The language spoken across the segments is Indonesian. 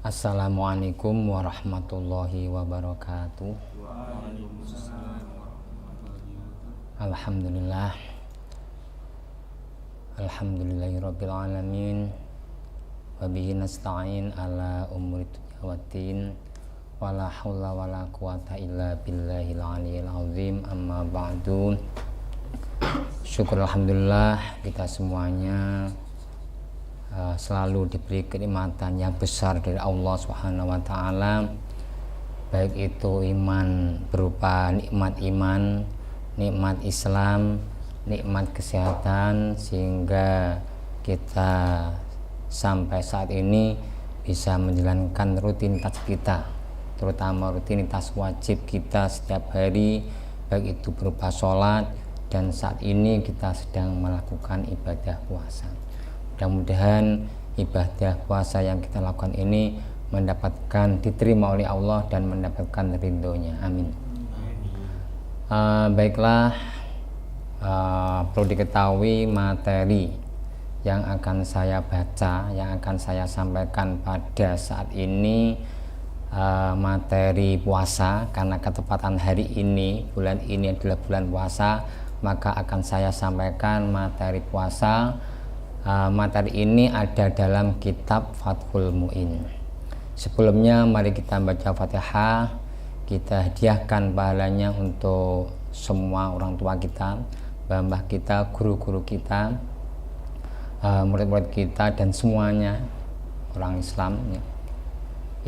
Assalamualaikum warahmatullahi wabarakatuh. Alhamdulillah. Alhamdulillahirabbil alamin. Wa bihi nasta'in ala umuri dunya waddin. Wala haula wala quwata illa billahil aliyil azim. Amma ba'du. Syukur alhamdulillah kita semuanya selalu diberi kenikmatan yang besar dari Allah Subhanahu wa taala, baik itu iman berupa nikmat iman, nikmat Islam, nikmat kesehatan, sehingga kita sampai saat ini bisa menjalankan rutinitas kita, terutama rutinitas wajib kita setiap hari, baik itu berupa sholat, dan saat ini kita sedang melakukan ibadah puasa. Mudah-mudahan ibadah puasa yang kita lakukan ini mendapatkan diterima oleh Allah dan mendapatkan ridhonya. Amin. Baiklah, perlu diketahui materi yang akan saya baca, yang akan saya sampaikan pada saat ini materi puasa, karena ketepatan hari ini, bulan ini adalah bulan puasa, maka akan saya sampaikan materi puasa. Materi ini ada dalam kitab Fathul Mu'in. Sebelumnya mari kita baca Fatihah, kita hadiahkan pahalanya untuk semua orang tua kita, mbah kita, guru-guru kita, murid-murid kita, dan semuanya orang Islam ya.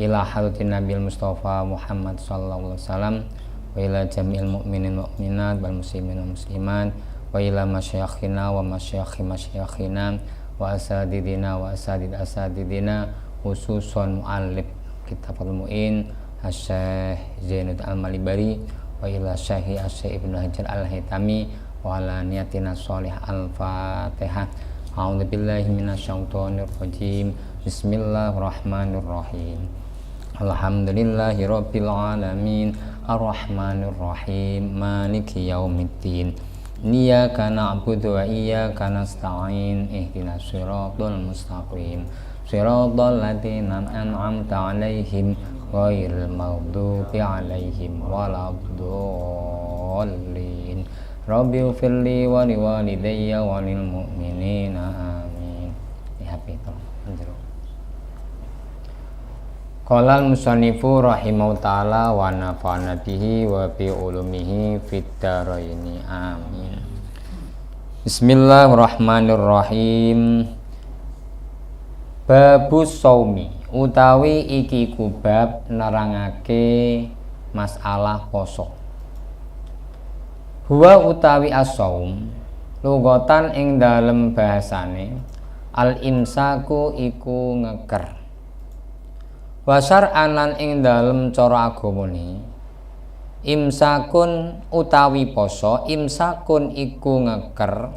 Ila hadratin Nabil Mustafa Muhammad sallallahu alaihi wasallam wa ila jami'il mu'minin mu'minat wal muslimin wal muslimat wa ila masyayikhina wa masyayikhi masyayikhina wa asadidina wa asadid asadidina, khususon mu'allif kitab Al-Mu'in Asy-Syaikh Zainud Al-Malibari wa ila Syekh Asy-Syaikh Ibnu Hajar Al-Haytami wa ala niyatina sholih. Al-Fatihah. A'udzubillahi minasyaitonir rajim. Bismillahirrahmanirrahim. Alhamdulillahi rabbil alamin, arrahmanir rahim, maliki yaumiddin. Iyyaka na'budu wa iyyaka nasta'in. Ihdinas siratal mustaqim. Siratal ladzina an'amta 'alaihim ghairil maghdubi 'alaihim waladdallin. Rabbighfirli wa liwalidayya wa lil mu'minina amin. Qala al-musannifu rahimahu ta'ala wa nafa'ana bihi wa bi ulumihi fid dharaini amin. Bismillahirrahmanirrahim. Babus shaumi, utawi iki kubab nerangake masalah poso. Huwa utawi as-shaum lugatan ing dalem bahasane al-imsaku iku ngeker. Wasar anan ing dalem cara agamane imsakun utawi poso, imsakun iku ngeker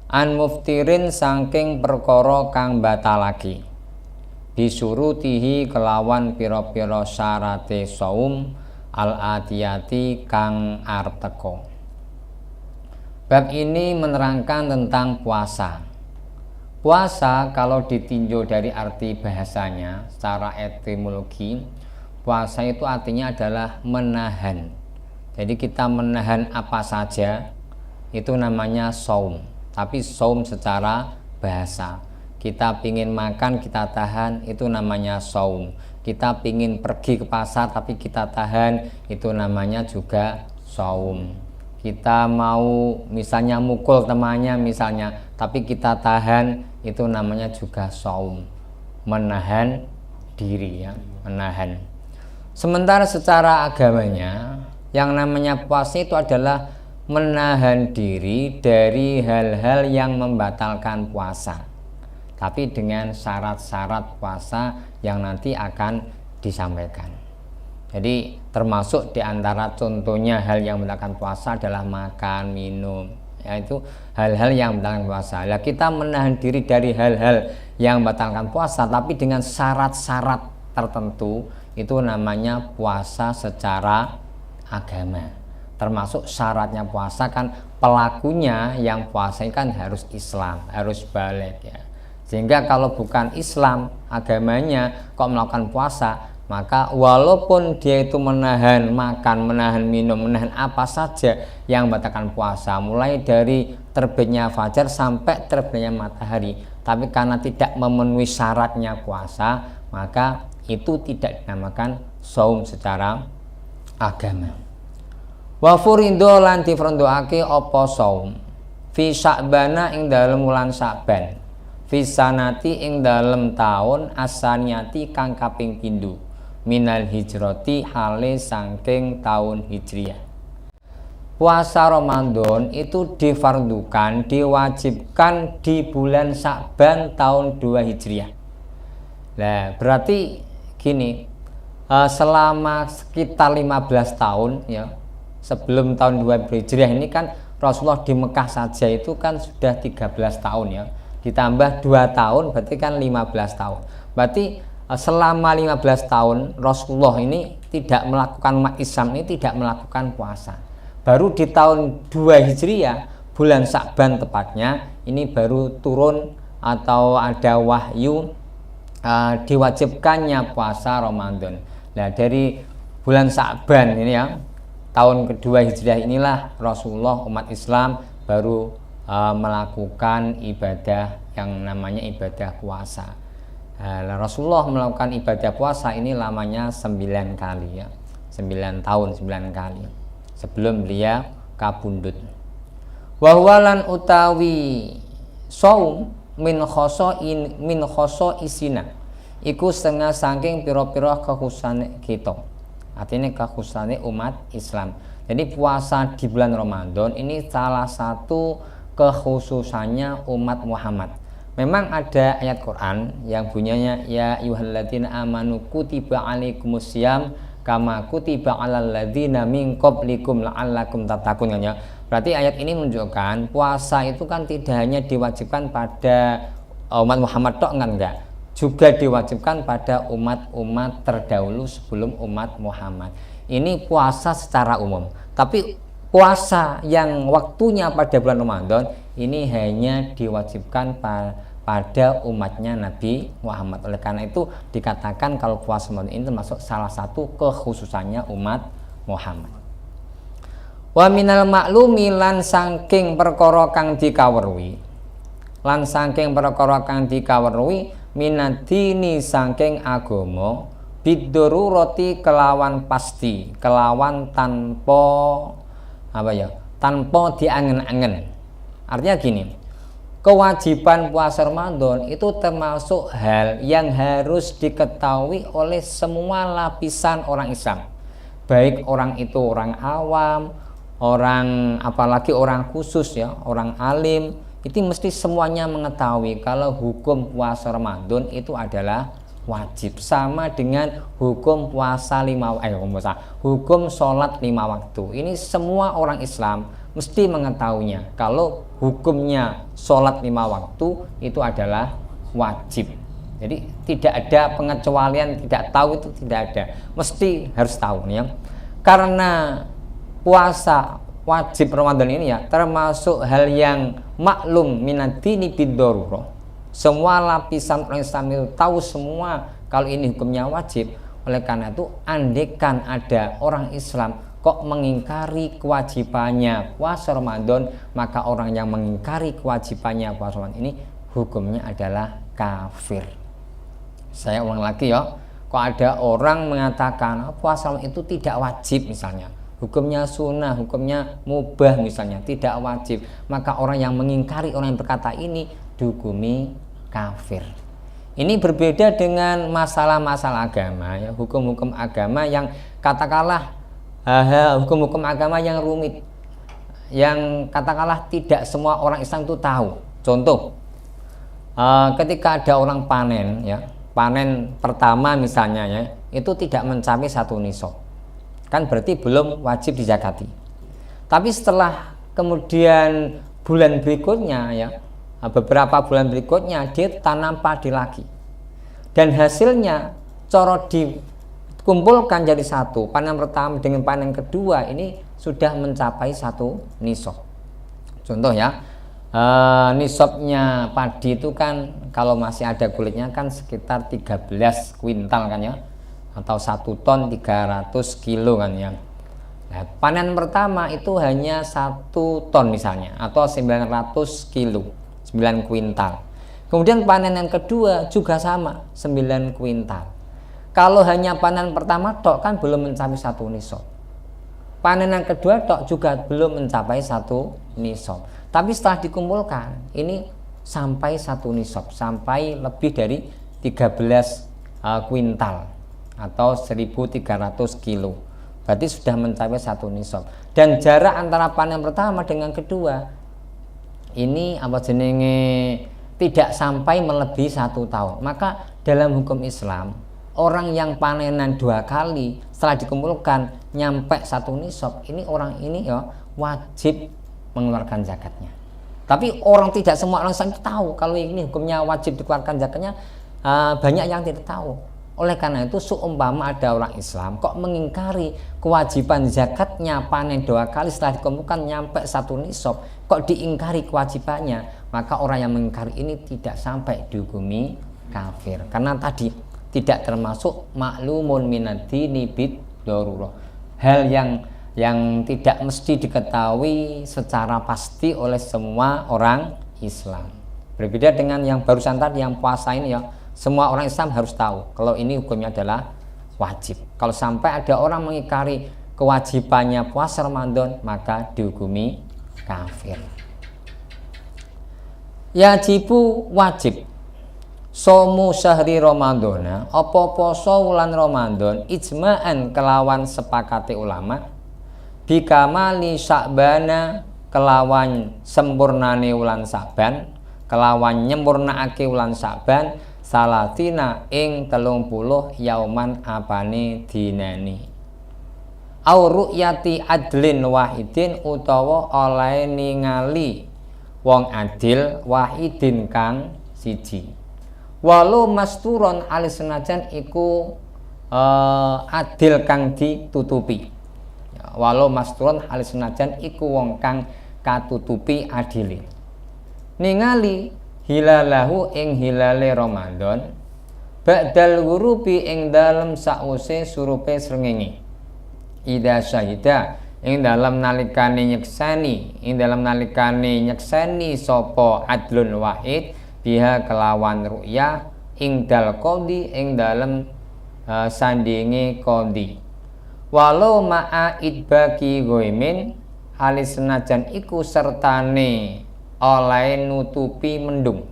an muftirin saking perkara kang batalake bisurutihi kelawan pira-pira syarate saum al atiyati kang arep teka. Bab ini menerangkan tentang puasa. Puasa kalau ditinjau dari arti bahasanya secara etimologi, puasa itu artinya adalah menahan. Jadi kita menahan apa saja itu namanya shaum. Tapi shaum secara bahasa, kita pingin makan kita tahan, itu namanya shaum. Kita pingin pergi ke pasar tapi kita tahan, itu namanya juga shaum. Kita mau misalnya mukul temannya misalnya, tapi kita tahan, itu namanya juga shaum, menahan diri ya, menahan. Sementara secara agamanya yang namanya puasa itu adalah menahan diri dari hal-hal yang membatalkan puasa, tapi dengan syarat-syarat puasa yang nanti akan disampaikan. Jadi termasuk diantara contohnya hal yang membatalkan puasa adalah makan, minum, yaitu hal-hal yang membatalkan puasa. Nah, kita menahan diri dari hal-hal yang membatalkan puasa tapi dengan syarat-syarat tertentu, itu namanya puasa secara agama. Termasuk syaratnya puasa kan pelakunya yang puasa kan harus Islam, harus balik ya. Sehingga kalau bukan Islam agamanya kok melakukan puasa, maka walaupun dia itu menahan makan, menahan minum, menahan apa saja yang membatalkan puasa, mulai dari terbitnya fajar sampai terbitnya matahari, tapi karena tidak memenuhi syaratnya puasa, maka itu tidak dinamakan shaum secara agama. Wa furido lan difrendoake apa shaum fi Sya'bana ing dalem wulan Sya'ban, fi sanati ing dalem taun asaniyati kang kaping pindho, minal hijrati hale saking taun hijriyah. Puasa Ramadan itu difardukan, diwajibkan di bulan Sya'ban tahun 2 hijriyah. Nah, berarti gini, selama sekitar 15 tahun ya, sebelum tahun 2 hijriyah ini kan Rasulullah di Mekah saja itu kan sudah 13 tahun ya, ditambah 2 tahun berarti kan 15 tahun. Berarti selama 15 tahun Rasulullah ini tidak melakukan, umat Islam ini tidak melakukan puasa. Baru di tahun 2 Hijriah, bulan Sya'ban tepatnya, ini baru turun atau ada wahyu diwajibkannya puasa Ramadan. Nah, dari bulan Sya'ban ini ya, tahun kedua Hijriah inilah Rasulullah, umat Islam baru melakukan ibadah yang namanya ibadah puasa. Nah, Rasulullah melakukan ibadah puasa ini lamanya 9 kali ya, 9 tahun 9 kali sebelum beliau kabundut. Wahwalan utawi saum min khoso isina iku setengah saking piro-piro kekhususane kita, artinya kekhususane umat Islam. Jadi puasa di bulan Ramadan ini salah satu kekhususannya umat Muhammad. Memang ada ayat Quran yang bunyinya ya ayyuhalladzina amanu kutiba alaikumusiyam kama kutiba alal ladzina min qablikum la'allakum tattaqun ya. Berarti ayat ini menunjukkan puasa itu kan tidak hanya diwajibkan pada umat Muhammad tok, enggak, juga diwajibkan pada umat-umat terdahulu sebelum umat Muhammad. Ini puasa secara umum. Tapi puasa yang waktunya pada bulan Ramadan ini hanya diwajibkan pada umatnya Nabi Muhammad. Oleh karena itu dikatakan kalau puasa Ramadan ini termasuk salah satu kekhususannya umat Muhammad. Wa minal maklumi lan saking perkara kang dikaweruhi, lan saking perkara kang dikaweruhi minadini saking agama bidururati kelawan pasti, kelawan tanpa apa ya, tanpa diangen-angen. Artinya gini, kewajiban puasa Ramadan itu termasuk hal yang harus diketahui oleh semua lapisan orang Islam, baik orang itu orang awam, orang apalagi orang khusus ya, orang alim, itu mesti semuanya mengetahui kalau hukum puasa Ramadan itu adalah wajib, sama dengan hukum puasa hukum sholat 5 waktu. Ini semua orang Islam mesti mengetahuinya kalau hukumnya sholat 5 waktu itu adalah wajib. Jadi tidak ada pengecualian, tidak tahu itu tidak ada, mesti harus tahu ya. Karena puasa wajib Ramadan ini ya termasuk hal yang maklum minadini biddarurah. Semua lapisan orang Islam itu tahu semua kalau ini hukumnya wajib. Oleh karena itu andaikan ada orang Islam kok mengingkari kewajibannya puasa Ramadan, maka orang yang mengingkari kewajibannya puasa Ramadan ini hukumnya adalah kafir. Saya ulang lagi ya, kok ada orang mengatakan puasa Ramadan itu tidak wajib misalnya, hukumnya sunnah, hukumnya mubah misalnya, tidak wajib, maka orang yang mengingkari, orang yang berkata ini dihukumi kafir. Ini berbeda dengan masalah-masalah agama ya, hukum-hukum agama yang katakanlah hukum-hukum agama yang rumit, yang katakanlah tidak semua orang Islam itu tahu. Contoh, ketika ada orang panen ya, panen pertama misalnya ya, itu tidak mencapai 1 nisab, kan berarti belum wajib dizakati. Tapi setelah kemudian bulan berikutnya ya, beberapa bulan berikutnya dia tanam padi lagi, dan hasilnya coro dikumpulkan jadi satu, panen pertama dengan panen kedua ini sudah mencapai 1 nisab. Contoh ya, nisabnya padi itu kan kalau masih ada kulitnya kan sekitar 13 kuintal kan ya, atau 1 ton 300 kilo kan ya. Nah, panen pertama itu hanya 1 ton misalnya, atau 900 kilo, 9 kuintal. Kemudian panen yang kedua juga sama, 9 kuintal. Kalau hanya panen pertama tok kan belum mencapai 1 nisab. Panen yang kedua tok juga belum mencapai 1 nisab. Tapi setelah dikumpulkan ini sampai 1 nisab, sampai lebih dari 13 kuintal atau 1.300 kilo. Berarti sudah mencapai 1 nisab. Dan jarak antara panen pertama dengan kedua ini apa jenenge tidak sampai melebihi 1 tahun. Maka dalam hukum Islam orang yang panenan 2 kali setelah dikumpulkan nyampe 1 nisab, ini orang ini ya wajib mengeluarkan zakatnya. Tapi orang tidak semua orang tahu kalau ini hukumnya wajib dikeluarkan zakatnya, banyak yang tidak tahu. Oleh karena itu seumpama ada orang Islam kok mengingkari kewajiban zakatnya panen 2 kali setelah dikumpulkan nyampe 1 nisab, kok diingkari kewajibannya, maka orang yang mengingkari ini tidak sampai dihukumi kafir, karena tadi tidak termasuk maklumun minad-dini bid darurah, hal yang tidak mesti diketahui secara pasti oleh semua orang Islam. Berbeda dengan yang barusan tadi, yang puasa ini ya, semua orang Islam harus tahu kalau ini hukumnya adalah wajib. Kalau sampai ada orang mengingkari kewajibannya puasa Ramadan, maka dihukumi kafir. Yajibu wajib somu syahri Ramadana, apa poso wulan Ramadan ijma'an kelawan sepakati ulama, bikamali Sya'bana kelawan sempurnane wulan Sya'ban, kelawan nyempurnaake wulan Sya'ban salatina ing 30 yauman apane dinani, au ru'yati adlin wahidin utawa oleh ningali wong adil wahidin kang siji, walau masturon alis senajan iku adil kang ditutupi, walau masturon alis senajan iku wong kang katutupi adile, ningali hilalahu ing hilale Ramadan ba'dal ghurubi ing dalem sause surupe srengenge, ida syahida ing dalam nalikane nyekseni, ing dalam nalikane nyekseni sapa adlun wahid biha kelawan ru'yah ing dal qadi ing dalem sandinge qadi, walau ma'a idbaki goimin alis senajan iku sertane oleh nutupi mendung,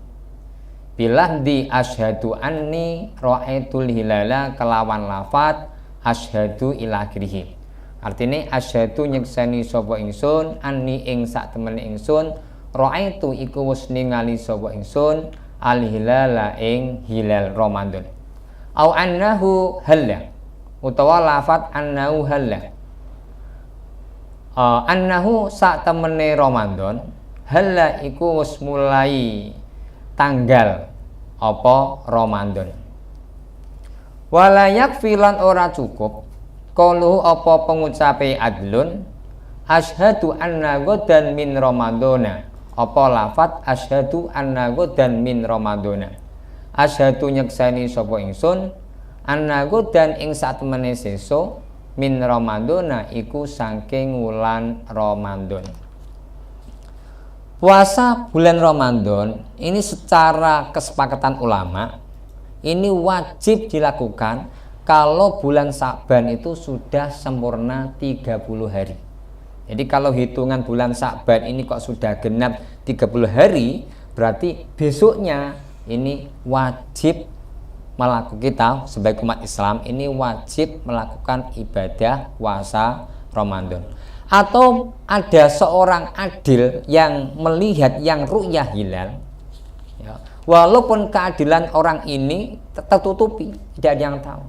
bilah di asyhadu anni ra'aitul hilala kelawan lafat asyhadu ila akhirih. Artine asyhadu nyekseni sapa ingsun anni ing sak temene ingsun ra'aitu iku wis ningali sapa ingsun al hilala ing hilal Ramadan, au annahu halla utawa lafat annahu halla, annahu sak temene Ramadan halla iku wis mulai tanggal apa Ramadan, wala yakfi lan ora cukup qalu apa pengucape adlun asyhadu anna ghadan min ramadana, apa lafat asyhadu anna ghadan min ramadana, asyhadu nyekseni sapa ingsun anna ghadan ing satemene sesuk min ramadana iku saking wulan Ramadan. Puasa bulan Ramadan ini secara kesepakatan ulama ini wajib dilakukan kalau bulan Sya'ban itu sudah sempurna 30 hari. Jadi kalau hitungan bulan Sya'ban ini kok sudah genap 30 hari, berarti besoknya ini wajib melakukan, kita sebagai umat Islam ini wajib melakukan ibadah puasa Ramadan. Atau ada seorang adil yang melihat yang ru'yah hilal ya, walaupun keadilan orang ini tertutupi, tidak ada yang tahu.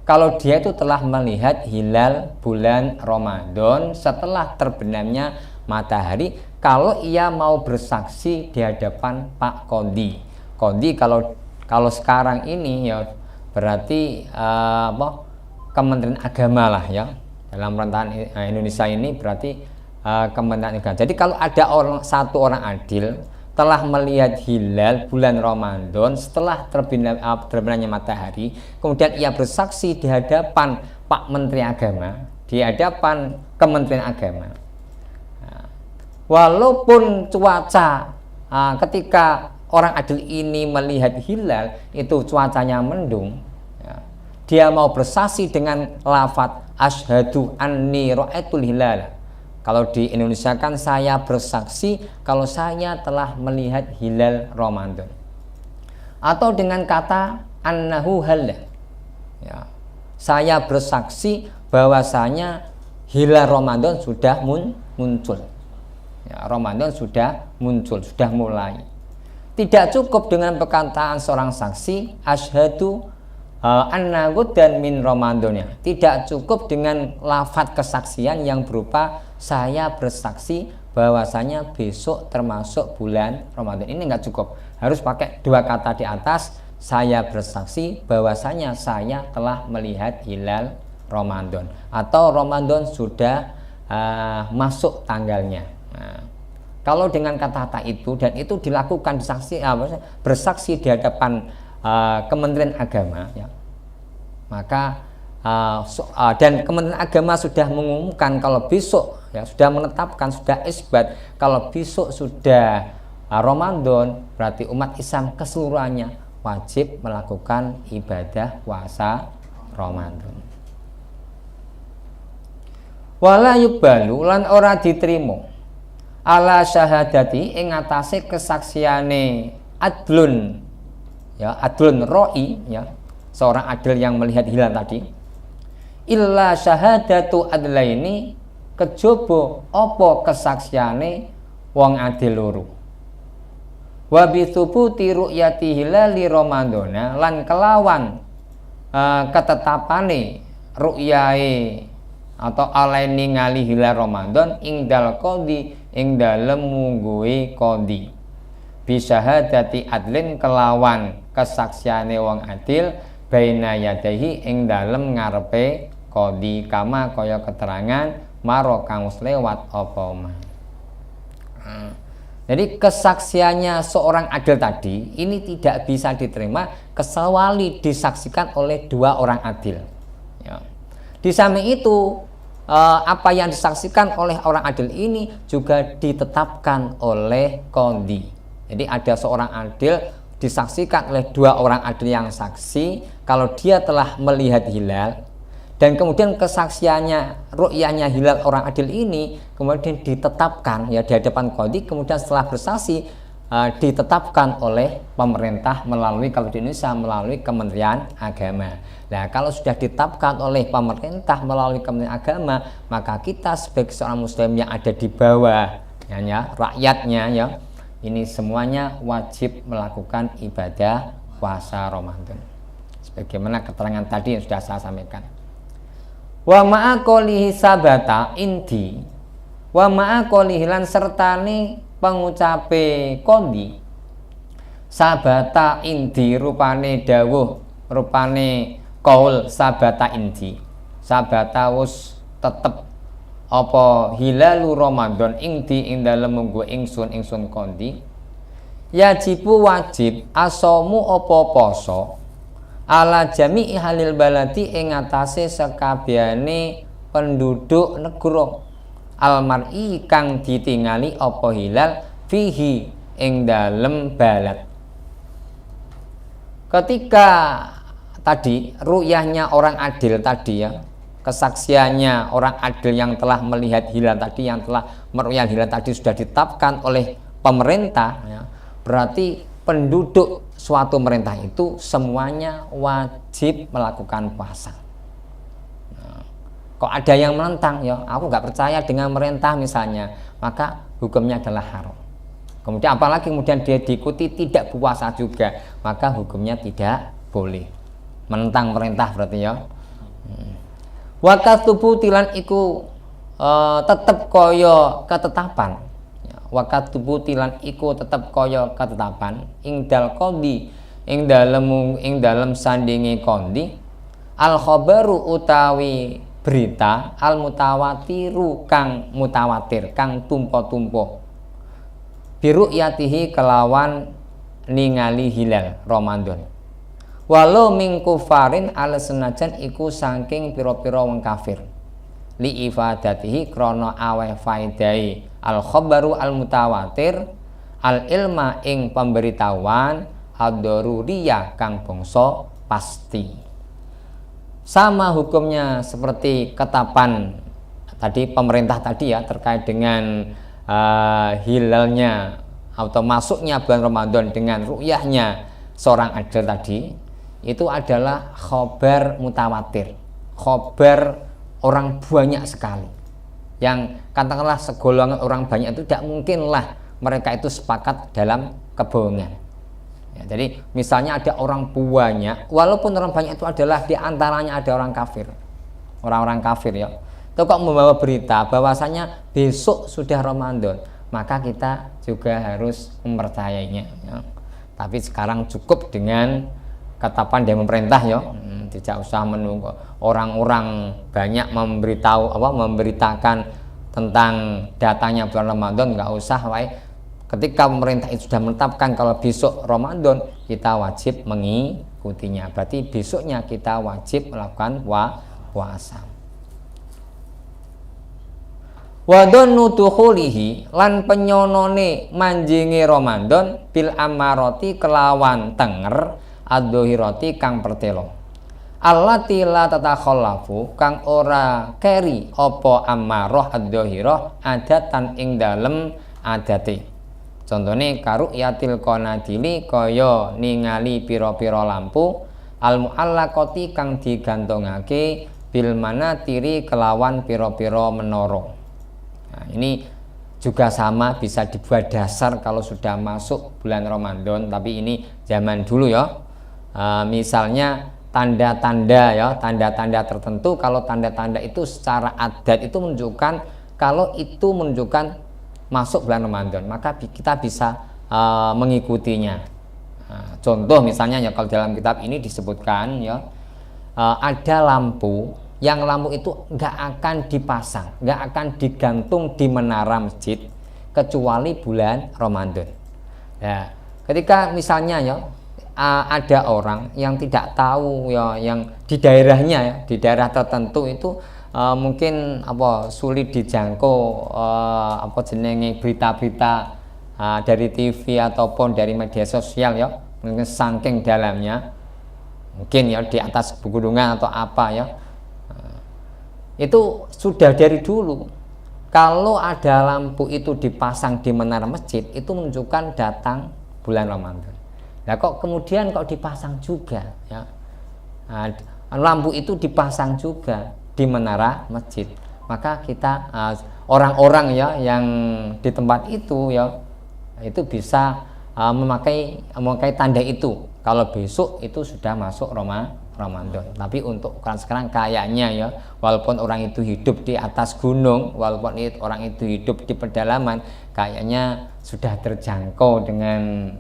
Kalau dia itu telah melihat hilal bulan Ramadan setelah terbenamnya matahari, kalau ia mau bersaksi di hadapan Pak Qadi. Qadi kalau sekarang ini ya berarti Kementerian Agama lah ya. Dalam pemerintahan Indonesia ini berarti Kementerian Agama. Jadi kalau ada satu orang adil telah melihat hilal bulan Ramadan setelah terbitnya matahari, kemudian ia bersaksi di hadapan Pak Menteri Agama, di hadapan Kementerian Agama. Walaupun cuaca ketika orang adil ini melihat hilal itu cuacanya mendung, ya, dia mau bersaksi dengan lafadz asyhadu anni ra'aitul hilal. Kalau di Indonesia kan saya bersaksi kalau saya telah melihat hilal Ramadan. Atau dengan kata annahu halal. Ya, saya bersaksi bahwasanya hilal Ramadan sudah muncul. Ya, Ramadan sudah muncul, sudah mulai. Tidak cukup dengan perkataan seorang saksi asyhadu anna ghaddan min Ramadan, ya. Tidak cukup dengan lafadz kesaksian yang berupa saya bersaksi bahwasanya besok termasuk bulan Ramadan. Ini enggak cukup. Harus pakai dua kata di atas, saya bersaksi bahwasanya saya telah melihat hilal Ramadan atau Ramadan sudah masuk tanggalnya. Nah, kalau dengan kata-kata itu dan itu dilakukan bersaksi di hadapan Kementerian Agama, ya, maka dan Kementerian Agama sudah mengumumkan kalau besok, ya, sudah menetapkan, sudah isbat kalau besok sudah Ramadan, berarti umat Islam keseluruhannya wajib melakukan ibadah puasa Ramadan. Wala yubalu lan ora diterima ala syahadati ing atase kesaksiane adlun, ya, adlun roi, ya, seorang adil yang melihat hilal tadi, illa syahadatu adlaini kejaba apa kesaksiane wong adil loro. Wa bi thubuti ru'yati hilali ramadhana lan kelawan ketetapane ru'yae atau alaini ngali hilal Ramadan ing dal qadi ing dalem mungguhe qadi bisyahadati adlin kelawan kesaksiane wong adil baina yadahi ing dalem ngarepe qadi kama kaya keterangan maro kang lewat apa mah. Jadi kesaksiannya seorang adil tadi ini tidak bisa diterima kecuali disaksikan oleh dua orang adil, ya. Di samping itu apa yang disaksikan oleh orang adil ini juga ditetapkan oleh qadhi. Jadi ada seorang adil disaksikan oleh dua orang adil yang saksi kalau dia telah melihat hilal, dan kemudian kesaksiannya ru'yahnya hilal orang adil ini kemudian ditetapkan, ya, di hadapan qadhi, kemudian setelah bersaksi ditetapkan oleh pemerintah melalui, kalau di Indonesia melalui Kementerian Agama. Nah, kalau sudah ditetapkan oleh pemerintah melalui Kementerian Agama, maka kita sebagai seorang muslim yang ada di bawah, ya, rakyatnya, ya, ini semuanya wajib melakukan ibadah puasa Ramadan. Sebagaimana keterangan tadi yang sudah saya sampaikan. Wa ma'a qolihi sabata indi wa ma'a qolihi lan sertane pengucape qadhi sabata indi rupane dawuh, rupane qaul sabata indi, sabata wus tetep apa hilalu Ramadan indi ing dalem munggu ingsun qadhi yajibu wajib asomu apa poso ala jami'i halil baladi ing atase sekabehane penduduk negara almar'i kang ditingali apa hilal fihi ing dalem balad. Ketika tadi ru'yahnya orang adil tadi, ya, kesaksiannya orang adil yang telah melihat hilal tadi, yang telah meru'yah hilal tadi sudah ditetapkan oleh pemerintah, ya, berarti penduduk suatu pemerintah itu semuanya wajib melakukan puasa. Kok ada yang menentang, ya, aku nggak percaya dengan pemerintah misalnya, maka hukumnya adalah haram. Kemudian apalagi kemudian dia diikuti tidak puasa juga, maka hukumnya tidak boleh. Menentang perintah berarti, ya. Wakat tubuh tilan iku tetep koyo ketetapan. Wakat tubuh tilan iku tetep koyo ketetapan. Ingdal qadhi ing dalem sandingi qadhi al khabaru utawi berita al mutawatiru kang mutawatir kang tumpo-tumpo biru yatihi kelawan ningali hilal Ramadan walau min kufarin ala senajan iku saking pira-pira wong kafir li ifadatihi krana aweh faedai al khabaru al mutawatir al ilma ing pemberitahuan ad-daruriyah kang bangsa pasti. Sama hukumnya seperti ketetapan tadi pemerintah tadi ya terkait dengan hilalnya atau masuknya bulan Ramadan dengan ru'yahnya seorang adil tadi, itu adalah khobar mutawatir, khobar orang banyak sekali, yang katakanlah segolongan orang banyak itu tidak mungkinlah mereka itu sepakat dalam kebohongan. Ya, jadi misalnya ada orang banyak, walaupun orang banyak itu adalah diantaranya ada orang kafir, orang-orang kafir ya, itu kok membawa berita bahwasanya besok sudah Ramadan, maka kita juga harus mempercayainya ya. Tapi sekarang cukup dengan ketetapan dari pemerintah ya, tidak usah menunggu orang-orang banyak memberitakan tentang datanya bulan Ramadan, nggak usah ketika pemerintah itu sudah menetapkan kalau besok Ramadan, kita wajib mengikutinya. Berarti besoknya kita wajib melakukan puasa. Wa dhannu dukhulihi lan penyonone manjinge Ramadan bil amarati kelawan tenger adzohirati kang pertelo. Allati la tatakhallafu kang ora keri apa amarah adzohirah adatan ing dalem adate. Contohnya karu yatil konadili kaya ningali piro-piro lampu al muallaqati kang digantungake bil manatiri kelawan piro-piro menara. Nah, ini juga sama bisa dibuat dasar kalau sudah masuk bulan Ramadan, tapi ini zaman dulu ya. Misalnya tanda-tanda ya, tanda-tanda tertentu, kalau tanda-tanda itu secara adat itu menunjukkan kalau itu menunjukkan masuk bulan Ramadan, maka kita bisa mengikutinya. Nah, contoh misalnya ya, kalau dalam kitab ini disebutkan ya, ada lampu yang lampu itu nggak akan dipasang, nggak akan digantung di menara masjid kecuali bulan Ramadan. Ya, ketika misalnya ya ada orang yang tidak tahu ya, yang di daerahnya ya, di daerah tertentu itu mungkin sulit dijangkau jenenge berita-berita dari TV ataupun dari media sosial ya, mungkin saking dalamnya, mungkin ya di atas pegunungan atau apa ya, itu sudah dari dulu kalau ada lampu itu dipasang di menara masjid itu menunjukkan datang bulan Ramadan. Nah kok kemudian dipasang juga ya, lampu itu dipasang juga di menara masjid, maka kita orang-orang ya yang di tempat itu ya itu bisa memakai tanda itu kalau besok itu sudah masuk Ramadan. Tapi untuk sekarang kayaknya ya, walaupun orang itu hidup di atas gunung, walaupun orang itu hidup di pedalaman, kayaknya sudah terjangkau dengan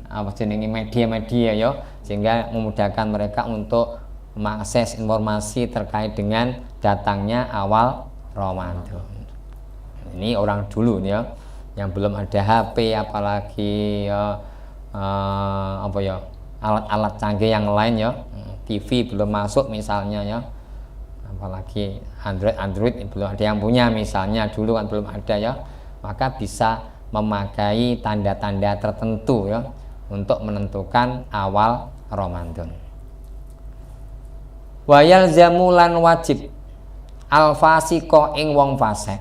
media-media ya, sehingga memudahkan mereka untuk mengakses informasi terkait dengan datangnya awal Ramadan. Ini orang dulu ya, yang belum ada HP, apalagi alat-alat canggih yang lain ya, TV belum masuk misalnya ya, apalagi Android belum ada yang punya misalnya, dulu kan belum ada ya, maka bisa memakai tanda-tanda tertentu ya untuk menentukan awal Ramadan. Wayal zamulan wajib al fasiko ing wong fasik,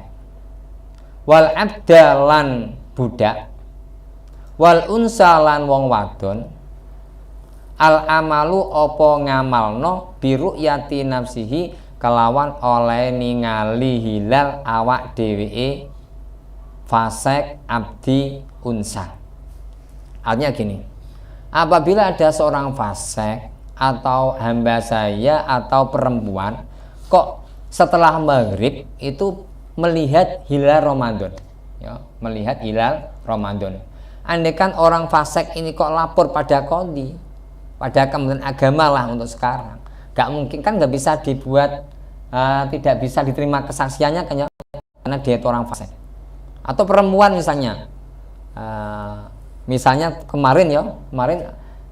wal abdalan budak, wal unsalan wong wadon, al amalu opo ngamalno biru yati nafsihi kelawan oleh ningali hilal awak dheweke fasik abdi unsa. Artinya gini, apabila ada seorang fasik atau hamba saya atau perempuan kok setelah maghrib itu melihat hilal Ramadan ya, melihat hilal Ramadan, andaikan orang fasik ini kok lapor pada qadhi, pada Kementerian Agama lah untuk sekarang, nggak mungkin kan, nggak bisa dibuat tidak bisa diterima kesaksiannya karena dia itu orang fasik. Atau perempuan misalnya, misalnya kemarin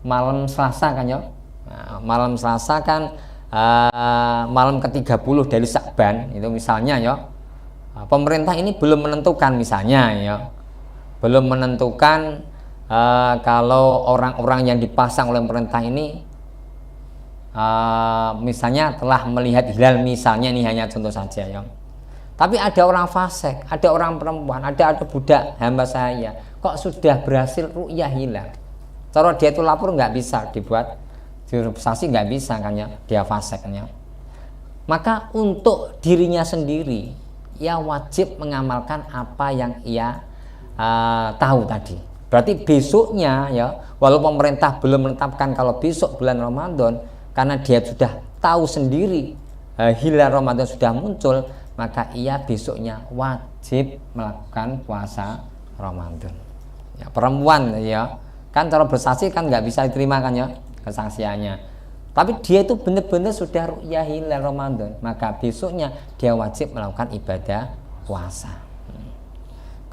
malam Selasa kan ya, malam Selasa kan malam ke-30 dari Sya'ban itu misalnya ya, pemerintah ini belum menentukan misalnya ya, belum menentukan kalau orang-orang yang dipasang oleh pemerintah ini misalnya telah melihat hilal misalnya, ini hanya contoh saja ya. Tapi ada orang fasik, ada orang perempuan, ada budak hamba saya, kok sudah berhasil ru'yah hilal. Cara dia itu lapor nggak bisa dibuat direpresentasi, nggak bisa kan ya, dia fasiknya. Maka untuk dirinya sendiri, ia wajib mengamalkan apa yang ia tahu tadi. Berarti besoknya ya, walaupun pemerintah belum menetapkan kalau besok bulan Ramadan, karena dia sudah tahu sendiri hilal Ramadan sudah muncul, maka ia besoknya wajib melakukan puasa Ramadan. Ya, perempuan ya, kan cara bersaksi kan nggak bisa diterima kan ya kesaksiannya. Tapi dia itu benar-benar sudah ru'yah hilal Ramadan, maka besoknya dia wajib melakukan ibadah puasa.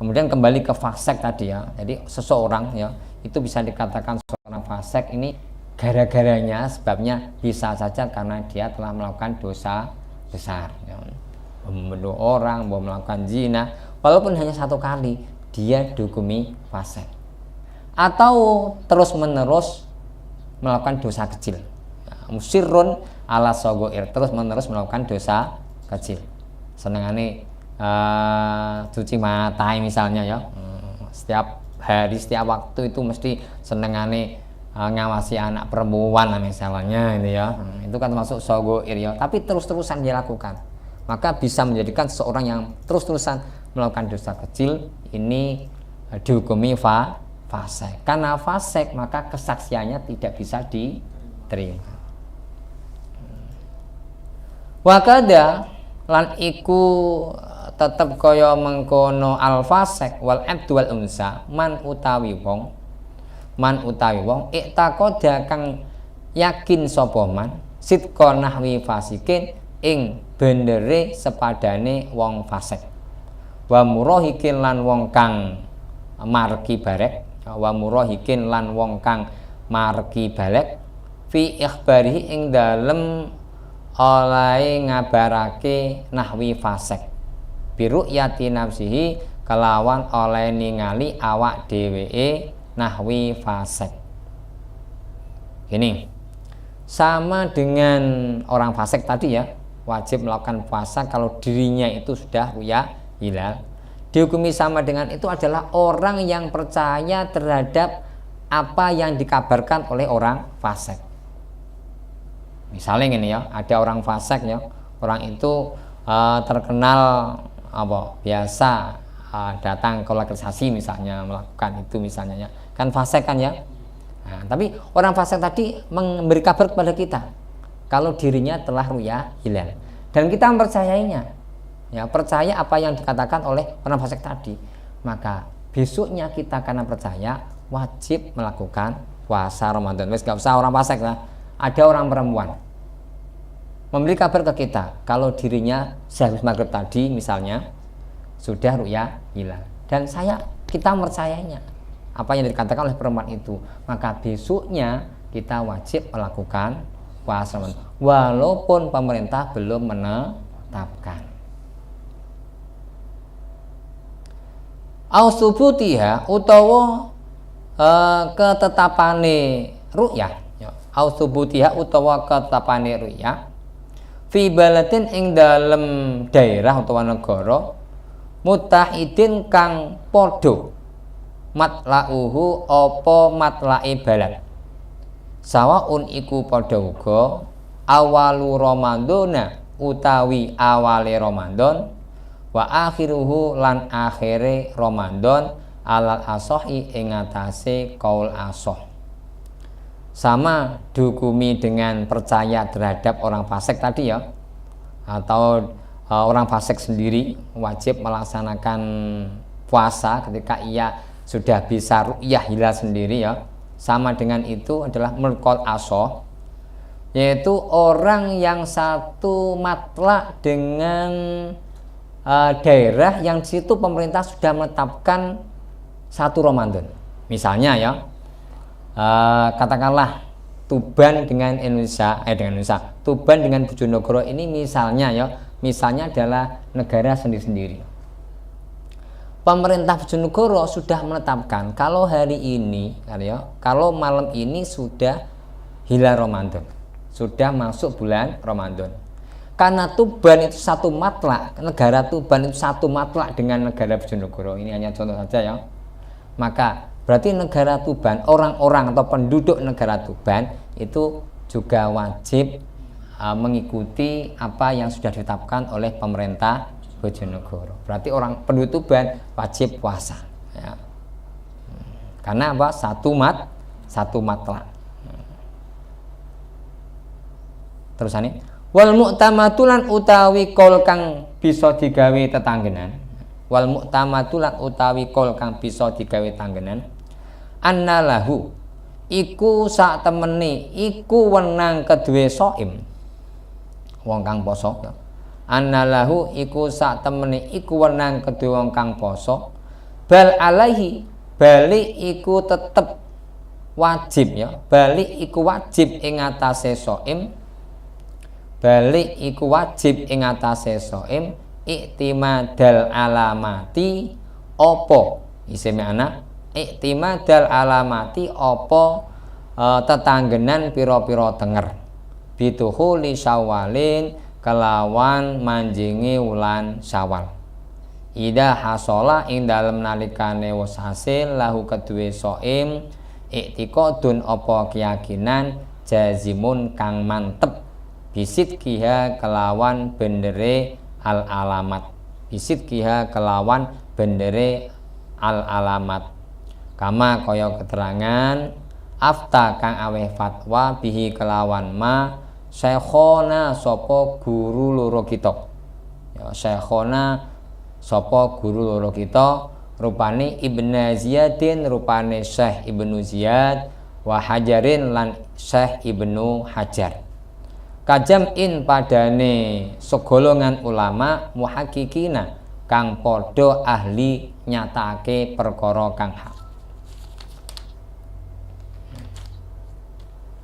Kemudian kembali ke fasik tadi ya. Jadi seseorang ya itu bisa dikatakan seorang fasik ini gara-garanya, sebabnya bisa saja karena dia telah melakukan dosa besar ya. Membunuh orang, mau melakukan zina, walaupun hanya satu kali, dia dihukumi fasik. Atau terus-menerus melakukan dosa kecil, musirun ala sogoir, terus-menerus melakukan dosa kecil. Senengane cuci mata misalnya ya, setiap hari, setiap waktu itu mesti senengane ngawasi anak perempuan misalnya ini ya, itu kan termasuk sogoir ya. Tapi terus-terusan dia lakukan, maka bisa menjadikan seseorang yang terus-terusan melakukan dosa kecil ini dihukumi fasik. Karena fasik maka kesaksiannya tidak bisa diterima. Wakada lan iku tetep kaya mengkono al fasik wal abdu wal unsa man utawi wong iktaqada kang yakin sapa man sidqa nahwi fasikin ing bendere sepadane wong fasik, wa murahikin lan wong kang marki barek, wa murahikin lan wong kang marki balek fi ikhbarihi ing dalem oleh ngabarake nahwi fasik biru'yati nafsihi kelawan oleh ningali awak dheweke nahwi fasik. Gini, sama dengan orang fasik tadi ya, wajib melakukan puasa kalau dirinya itu sudah ru'yah hilal. Dihukumi sama dengan itu adalah orang yang percaya terhadap apa yang dikabarkan oleh orang fasik. Misalnya gini ya, ada orang fasik ya, orang itu terkenal biasa datang ke lokalisasi misalnya, melakukan itu misalnya ya, kan fasik kan ya. Nah, tapi orang fasik tadi memberi kabar kepada kita kalau dirinya telah ru'yah hilal, dan kita mempercayainya ya, percaya apa yang dikatakan oleh orang fasik tadi, maka besoknya kita karena percaya wajib melakukan puasa Ramadan. Wes gak usah orang fasik lah, ada orang perempuan memberi kabar ke kita kalau dirinya sehabis maghrib tadi misalnya sudah ru'yah hilal, dan kita mempercayainya apa yang dikatakan oleh perempuan itu, maka besoknya kita wajib melakukan puasa Ramadan walaupun pemerintah belum menetapkan. Au subutiha utawa ketetapane ru'yah ya. Au subutiha utawa ketetapane ru'yah fi baladin ing dalem daerah utawa negara mutahidin kang padha matlauhu apa matlai balad sawaun iku padha uga awalu Ramadana utawi awale Ramadan wa akhiruhu lan akhire Ramadan alal asohi ing atase kaul asoh. Sama dihukumi dengan percaya terhadap orang fasik tadi ya, atau orang fasik sendiri wajib melaksanakan puasa ketika ia sudah bisa ru'yah hilal sendiri ya. Sama dengan itu adalah menurut qaul asoh yaitu orang yang satu matlak dengan daerah yang di situ pemerintah sudah menetapkan 1 Ramadan. Misalnya ya, katakanlah Tuban dengan Indonesia, Tuban dengan Bojonegoro ini misalnya ya, misalnya adalah negara sendiri-sendiri. Pemerintah Bojonegoro sudah menetapkan kalau hari ini, kalau malam ini sudah hilal Ramadan, sudah masuk bulan Ramadan. Karena Tuban itu satu matlak, negara Tuban itu satu matlak dengan negara Bojonegoro, ini hanya contoh saja ya. Maka berarti negara Tuban, orang-orang atau penduduk negara Tuban itu juga wajib mengikuti apa yang sudah ditetapkan oleh pemerintah Bojonegoro. Berarti orang penduduk Tuban wajib puasa ya. Karena apa? Satu matlak. Terusane wal mu'tamatulan utawi kol kang bisa digawe tetanggenan. Wal mu'tamatulan utawi kol kang bisa digawe tanggenan. Annalahu iku sak temene iku wenang kedue shaim. Wong kang poso. Annalahu iku sak temene iku wenang kedue wong kang poso. Bal alaihi balik iku tetep wajib ya. Balik iku wajib ing atase shaim. Balik iku wajib ing atase shaim iktimadal alamati opo isime anak iktimadal alamati opo tetanggenan piro-piro tenger bituhuli syawalin kelawan manjingi wulan Syawal. Ida hasola ing dalem nalikane wis hasil lahu kedue shaim iktiqadun apa keyakinan jazimun kang mantep bisit kiha kelawan bendere al alamat, bisit kiha kelawan bendere al alamat. Kama kaya keterangan afta kang aweh fatwa bihi kelawan ma syekhona sapa guru loro kita ya, syekhona sapa guru loro kita rupane Ibnu Ziyadin, rupane Syekh Ibnu Ziyad, wa Hajarin lan Syekh Ibnu Hajar. Kajam'in padane segolongan ulama muhakkikina kang padha ahli nyatake perkara kang hak.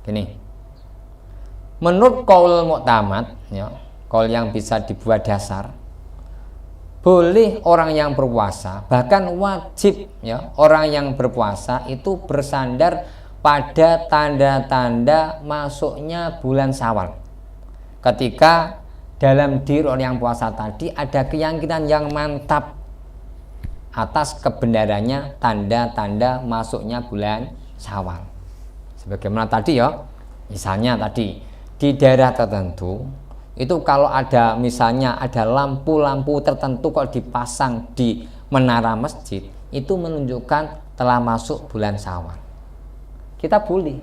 Gini. Menurut qaul mu'tamad ya, qaul yang bisa dibuat dasar, boleh orang yang berpuasa, bahkan wajib ya, orang yang berpuasa itu bersandar pada tanda-tanda masuknya bulan Syawal. Ketika dalam diri orang yang puasa tadi ada keyakinan yang mantap atas kebenarannya tanda-tanda masuknya bulan Syawal. Sebagaimana tadi ya, misalnya tadi di daerah tertentu itu kalau ada misalnya ada lampu-lampu tertentu kalau dipasang di menara masjid itu menunjukkan telah masuk bulan Syawal. Kita boleh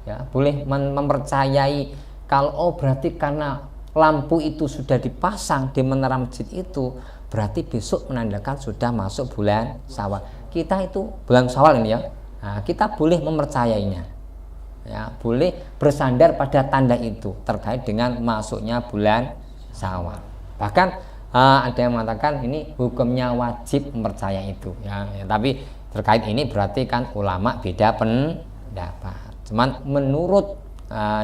ya, boleh mempercayai kalau berarti karena lampu itu sudah dipasang di menara masjid itu berarti besok menandakan sudah masuk bulan Syawal. Kita itu bulan Syawal ini ya. Nah, kita boleh mempercayainya. Ya, boleh bersandar pada tanda itu terkait dengan masuknya bulan Syawal. Bahkan ada yang mengatakan ini hukumnya wajib mempercayai itu ya, tapi terkait ini berarti kan ulama beda pendapat. Cuman menurut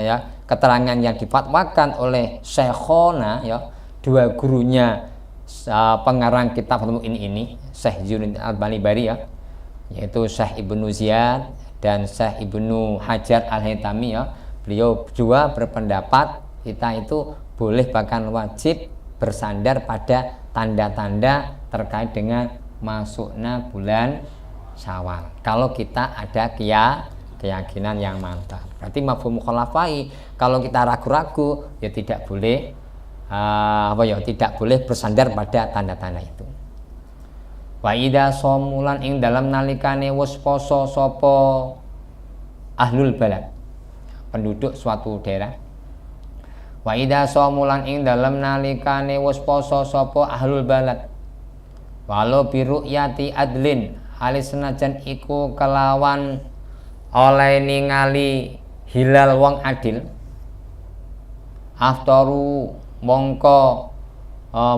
ya keterangan yang difatwakan oleh Syekhona ya, dua gurunya pengarang kitab ini Syekh Zainuddin Al-Balibari ya, yaitu Syekh Ibnu Ziyad dan Syekh Ibnu Hajar Al-Haytami ya, beliau juga berpendapat kita itu boleh bahkan wajib bersandar pada tanda-tanda terkait dengan masuknya bulan Syawal kalau kita ada keyakinan yang mantap. Berarti mafhum mukhalafai kalau kita ragu-ragu ya tidak boleh tidak boleh bersandar pada tanda-tanda itu. Wa idza shamulan ing dalam nalikane wis poso sapa ahlul balad, penduduk suatu daerah. Wa idza shamulan ing dalam nalikane wis poso sapa ahlul balad. Walau biru'yati adlin alis senajan iku kelawan oleh ningali hilal wong adil. aftaru mongko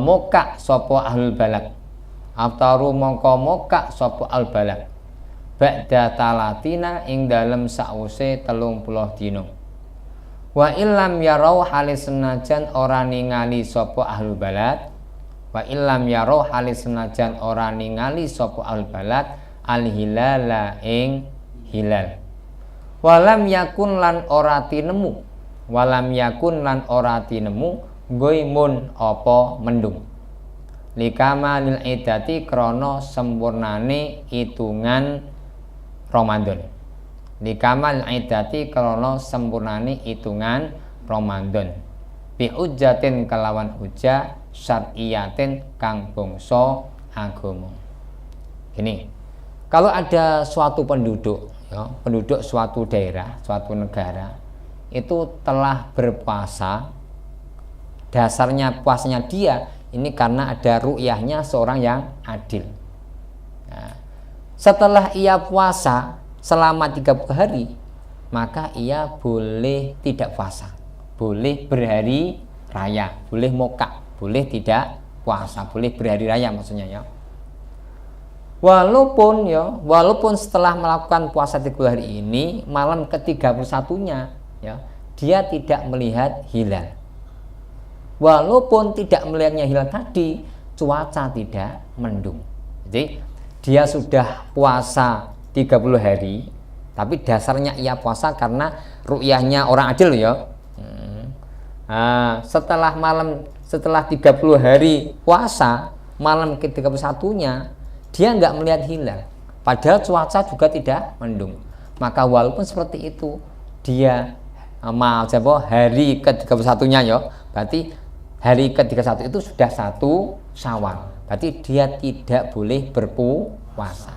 moka sapa ahlul balad. Aftaru mongko moka sapa al balad ba'da talatina ing dalem sause 30 dina. Wa illam yarau halis senajan ora ningali sapa ahlul balad, wa illam yarau halis senajan ora ningali sapa ahlul balad al hilala ing hilal. Walam yakun lan ora tinemu, walam yakun lan ora tinemu goimun apa mendung. Likamalil idati krana sempurnane hitungan Ramadan. Likamal idati krana sempurnane hitungan Ramadan. Bi hujjatin kelawan hujjah syar'iyatin kang bangsa agama. Gini, kalau ada suatu penduduk, ya, penduduk suatu daerah, suatu negara itu telah berpuasa, dasarnya puasanya dia ini karena ada ru'yahnya seorang yang adil. Nah, setelah ia puasa selama 30 hari, maka ia boleh tidak puasa, boleh berhari raya, boleh moka, boleh tidak puasa, boleh berhari raya maksudnya ya. Walaupun setelah melakukan puasa 30 hari ini, malam ke-31-nya ya, dia tidak melihat hilal. Walaupun tidak melihatnya hilal tadi, cuaca tidak mendung. Jadi dia sudah puasa 30 hari, tapi dasarnya ia puasa karena ru'yahnya orang adil ya. Setelah 30 hari puasa, malam ke-31-nya dia nggak melihat hilal, padahal cuaca juga tidak mendung. Maka walaupun seperti itu, dia hari ke-31-nya ya, berarti hari ke-31 itu sudah 1 Syawal. Berarti dia tidak boleh berpuasa.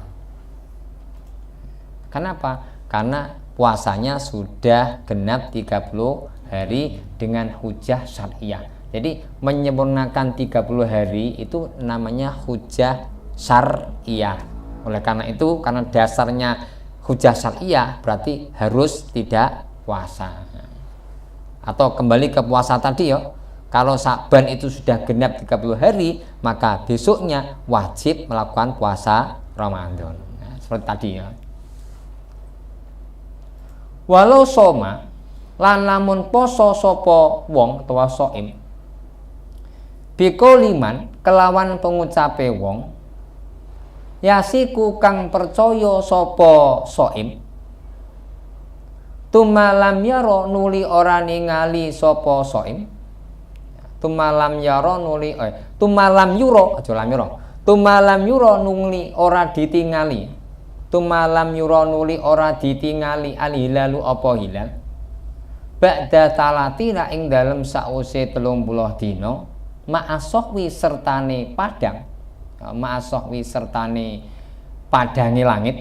Kenapa? Karena puasanya sudah genap 30 hari dengan hujjah syar'iyah. Jadi menyempurnakan 30 hari itu namanya hujjah syar'iyah. Oleh karena itu, karena dasarnya hujjah syar'iyah, berarti harus tidak puasa. Atau kembali ke puasa tadi ya, kalau Sa'ban itu sudah genap 30 hari, maka besoknya wajib melakukan puasa Ramadan. Nah, seperti tadi ya. Walau soma lan lamun poso sapa wong utawa shaim biko liman kelawan pengucape wong yasiku kang percaya sapa shaim tumalam yaro nuli ora ningali sapa shaim tumalam yaro nuli tumalam yuro aja lam yuro tumalam yuro nuli ora ditingali tumalam yuro nuli ora ditingali al hilalu apa hilal ba'da talatina ing dalem sause 30 dina ma'asohwi sertane padang ma'asohwi sertane padange langit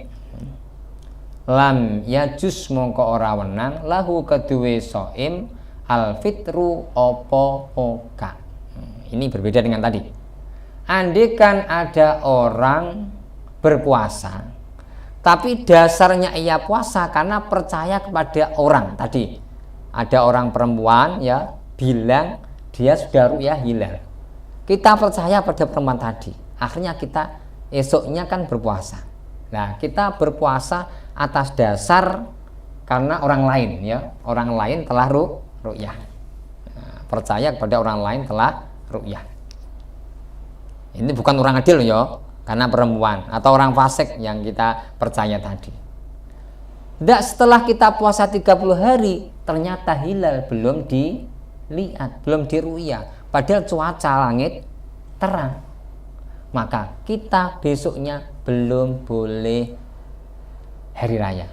lam yajus mongko ora wenang lahu keduwe shaim al fitru apa oka. Ini berbeda dengan tadi. Andaikan ada orang berpuasa tapi dasarnya ia puasa karena percaya kepada orang tadi. Ada orang perempuan ya bilang dia sudah ru'yah hilal. Kita percaya pada perempuan tadi. Akhirnya kita esoknya kan berpuasa. Nah, kita berpuasa atas dasar karena orang lain ya. Orang lain telah ru'yah. Nah, percaya kepada orang lain telah ru'yah. Ini bukan orang adil ya, karena perempuan atau orang fasik yang kita percaya tadi. Tidak, setelah kita puasa 30 hari ternyata hilal belum dilihat, belum diru'yah, padahal cuaca langit terang, maka kita besoknya belum boleh hari raya.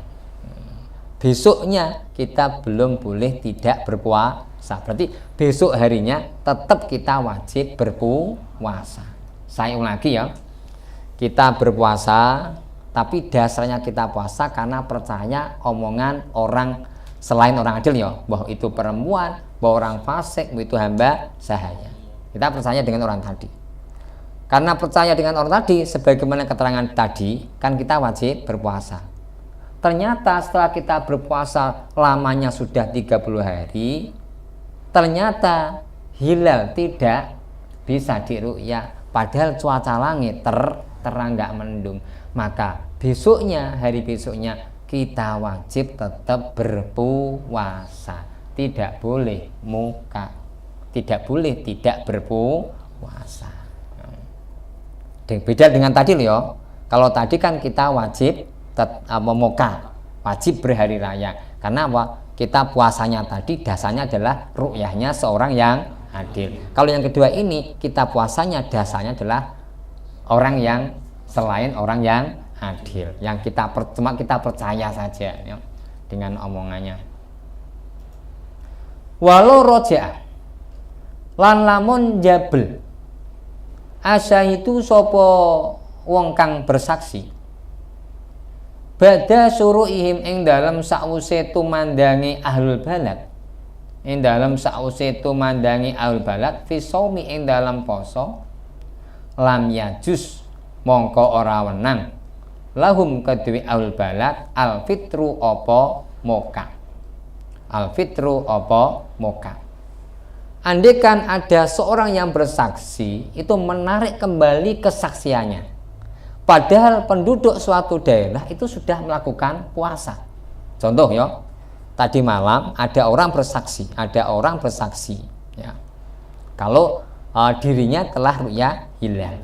Besoknya kita belum boleh tidak berpuasa. Berarti besok harinya tetap kita wajib berpuasa. Saya ulang lagi ya. Kita berpuasa, tapi dasarnya kita puasa karena percaya omongan orang selain orang adil ya, bahwa itu perempuan, bahwa orang fasik, bahwa itu hamba sahaya. Kita percaya dengan orang tadi. Karena percaya dengan orang tadi, sebagaimana keterangan tadi, kan kita wajib berpuasa. Ternyata setelah kita berpuasa lamanya sudah 30 hari, ternyata hilal tidak bisa diru'yah, padahal cuaca langit terang nggak mendung, maka besoknya, hari besoknya kita wajib tetap berpuasa, tidak boleh muka, tidak boleh tidak berpuasa. Beda dengan tadi loh ya. Kalau tadi kan kita wajib memuka, wajib berhari raya. Karena apa? Kita puasanya tadi dasarnya adalah ru'yahnya seorang yang adil. Kalau yang kedua ini kita puasanya dasarnya adalah orang yang selain orang yang adil, yang cuma kita percaya saja ya, dengan omongannya. Walau roja lan lamun jabel asyahidu sopo wong kang bersaksi bada suru'ihim ing dalam sa'use tumandangi ahlul balad, ing dalam sa'use tumandangi ahlul balad fi shaumi ing dalam poso, lam yajus mongko ora wenang lahum kedue ahlul balad al fitru apa moka, al fitru apa moka. Andaikan ada seorang yang bersaksi itu menarik kembali kesaksiannya, padahal penduduk suatu daerah itu sudah melakukan puasa. Contoh ya, tadi malam ada orang bersaksi, ya, kalau dirinya telah ru'yah hilal.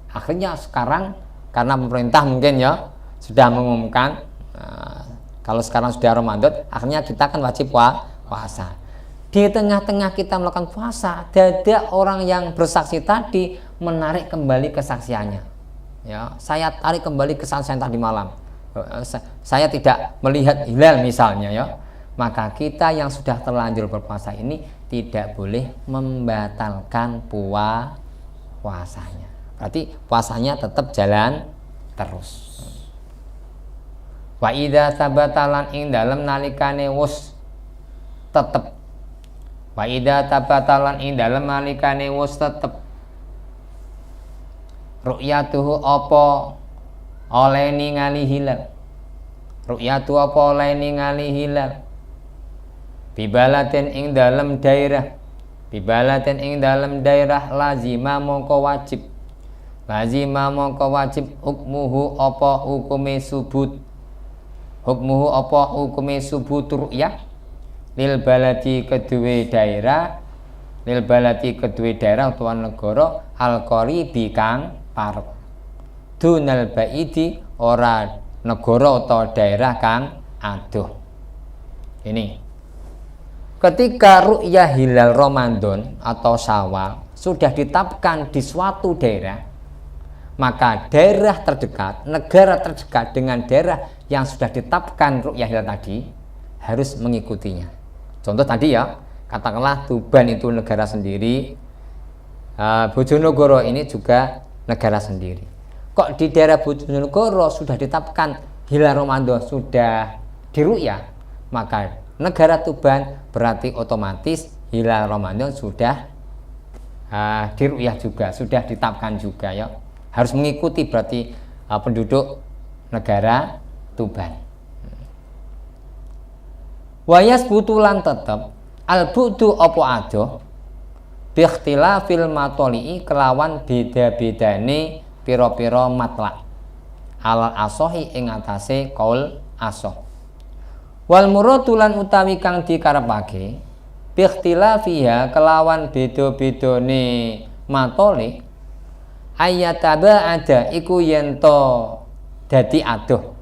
Akhirnya sekarang karena pemerintah mungkin ya sudah mengumumkan kalau sekarang sudah Ramadan, akhirnya kita kan wajib puasa. Di tengah-tengah kita melakukan puasa, ada orang yang bersaksi tadi menarik kembali kesaksiannya. Ya, saya tarik kembali kesaksian tadi malam. Saya tidak melihat hilal misalnya ya. Maka kita yang sudah terlanjur berpuasa ini tidak boleh membatalkan puasanya. Berarti puasanya tetap jalan terus. Wa idza sabatalan ing dalem nalikane wus tetep, wa idza tabatalan ing dalem nalikane wus tetep ru'yatuhu apa oleh ningali hilal, ru'yatu apa oleh ningali hilal bibalatin ing dalem daerah, bibalatin ing dalem daerah lazima mongko wajib, lazima mongko wajib hukmuhu apa hukume subut, hukmuhu apa hukume subut ru'yah lil baladi kedue daerah, lil baladi kedue daerah utawa negara al qaribi kang parek, dunal baidi ora negara utawa daerah kang adoh. Ini ketika ru'yah hilal Ramadan atau Syawal sudah ditetapkan di suatu daerah, maka daerah terdekat, negara terdekat dengan daerah yang sudah ditetapkan ru'yah hilal tadi harus mengikutinya. Contoh tadi ya, katakanlah Tuban itu negara sendiri, Bojonegoro ini juga negara sendiri. Kok di daerah Bojonegoro sudah ditetapkan hilal Ramadan sudah diru'yah, maka negara Tuban berarti otomatis hilal Ramadan sudah diru'yah juga, sudah ditetapkan juga ya. Harus mengikuti berarti penduduk negara Tuban. Wayas butulan tetep al budu opo adoh biikhtilafil matoli'i kelawan beda-bedane pira-pira matlak alal asohi ing atase kaul asoh. Wal muradulan utawi kang dikarepake biikhtilafiha kelawan beda-bedane matoli ayataba ada iku yento dadi adoh,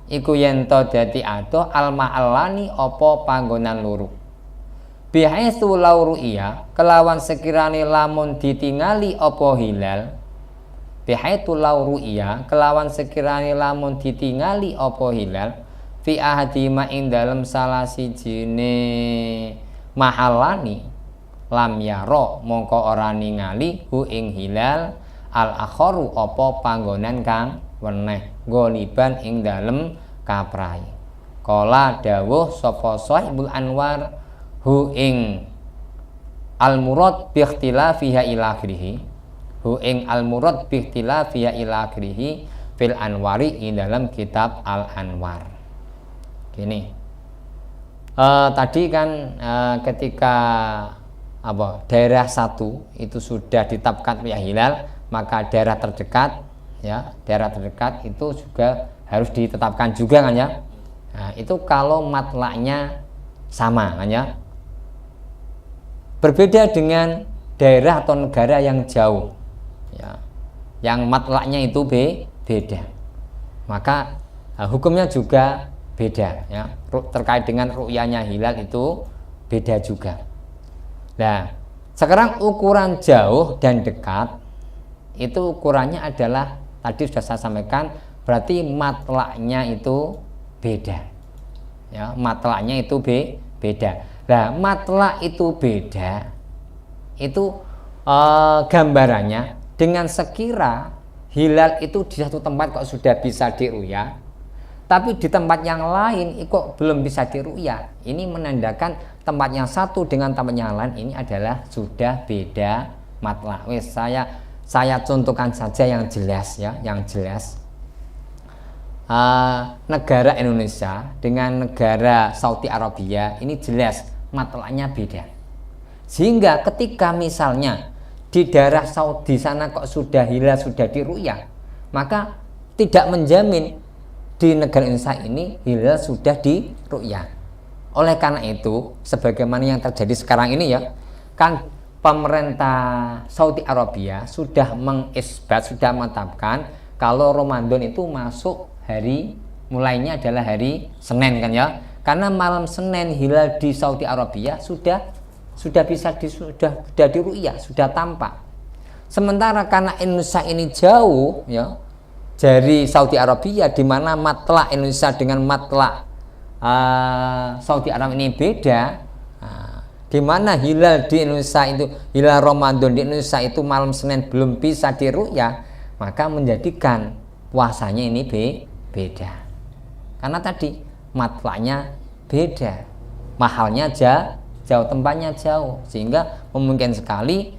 iku yento dadi adoh al-ma'allani apa panggonan loro bihaitsu lauru iya kelawan sekirane lamun ditingali apa hilal, bihaitsu lauru iya kelawan sekirane lamun ditingali apa hilal fi ahadima ing dalem salah sijine mahallani lam yaro mongko ora ningali hu ing hilal al akharu apa panggonan kang weneh goliban ing dalem kaprai. Kala dawuh sapa Sahibul Anwar hu ing al murad bi ikhtilafiha ila akhirih, hu ing al murad bi ikhtilafiha ila akhirih fil anwari ing dalam kitab al anwar. Gini, tadi kan ketika daerah satu itu sudah ditetapkan ru'yah hilal, maka daerah terdekat itu juga harus ditetapkan juga kan ya. Nah, itu kalau matlaknya sama kan ya. Berbeda dengan daerah atau negara yang jauh ya, yang matlaknya itu beda, maka hukumnya juga beda ya. Terkait dengan ru'yahnya hilal itu beda juga. Nah, sekarang ukuran jauh dan dekat itu ukurannya adalah tadi sudah saya sampaikan, berarti matlaknya itu beda ya, matlaknya itu beda. Nah, matlak itu beda itu gambarannya dengan sekira hilal itu di satu tempat kok sudah bisa diru'yah, tapi di tempat yang lain kok belum bisa diru'yah. Ini menandakan tempat yang satu dengan tempat yang lain ini adalah sudah beda matlak. Wes, saya contohkan saja yang jelas ya, yang jelas. Negara Indonesia dengan negara Saudi Arabia ini jelas matlaknya beda. Sehingga ketika misalnya di daerah Saudi sana kok sudah hilal, sudah diru'yah, maka tidak menjamin di negara Indonesia ini hilal sudah diru'yah. Oleh karena itu, sebagaimana yang terjadi sekarang ini ya, kan pemerintah Saudi Arabia sudah mengisbat, sudah menetapkan kalau Ramadan itu masuk mulainya adalah hari Senin kan ya. Karena malam Senin hilal di Saudi Arabia sudah bisa sudah diru'yah, sudah tampak. Sementara karena Indonesia ini jauh ya dari Saudi Arabia, di mana matlak Indonesia dengan matlak Saudi Arabia ini beda, di mana hilal di Indonesia itu, hilal Ramadan di Indonesia itu malam Senin belum bisa diru'yah, maka menjadikan puasanya ini beda. Karena tadi matlaknya beda, mahalnya jauh, tempatnya jauh, sehingga memungkinkan sekali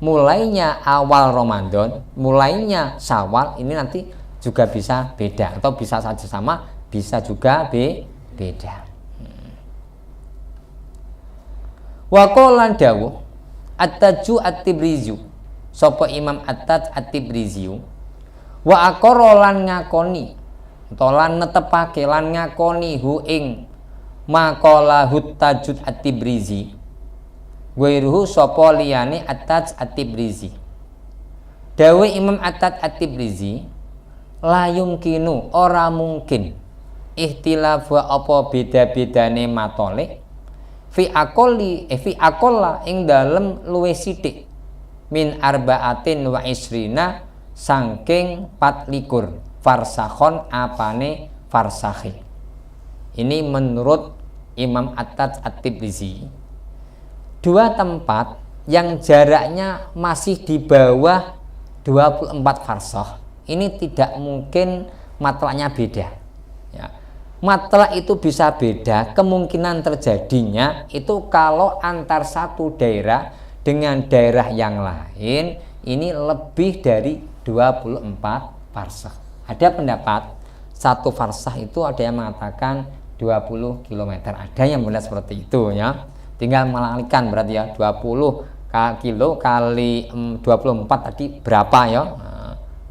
mulainya awal Ramadan, mulainya Syawal ini nanti juga bisa beda, atau bisa saja sama, bisa juga beda. Wa qala dawuh at-Taju at-Tibrizi, sapa Imam at-Taj at-Tibrizi, wa aqara lan ngakoni utawa lan netepake lan ngakoni hu ing maqala Tajud at-Tibrizi ghairuhu sapa liyane at-Taj at-Tibrizi. Dawe Imam at-Taj at-Tibrizi, la yumkinu, ora mungkin ikhtilafu apa beda-bedane matole fi aqalla ing dalem luwih sithik min arba'atin wa isrina saking 24 farsakhon apane farsakhi. Ini menurut Imam at-Taj at-Tibrizi, dua tempat yang jaraknya masih di bawah 24 farsakh ini tidak mungkin matlaknya beda ya. Matlak itu bisa beda, kemungkinan terjadinya itu kalau antar satu daerah dengan daerah yang lain ini lebih dari 24 farsakh. Ada pendapat satu farsakh itu ada yang mengatakan 20 km, ada yang benar seperti itu ya. Tinggal melalikan berarti ya, 20 kilo kali 24 tadi berapa ya,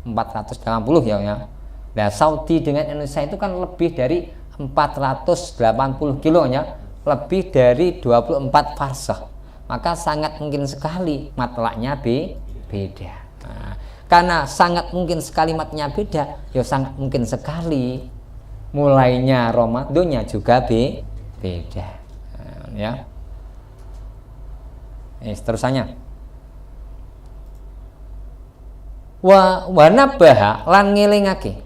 480 ya. Nah, Saudi dengan Indonesia itu kan lebih dari 480 kilonya, lebih dari 24 farsakh. Maka sangat mungkin sekali matlaknya beda. Nah, karena sangat mungkin sekali matlaknya beda, ya sangat mungkin sekali mulainya Ramadannya juga beda. Nah, ya. Terusannya. Wa nabaha lan ngelingake.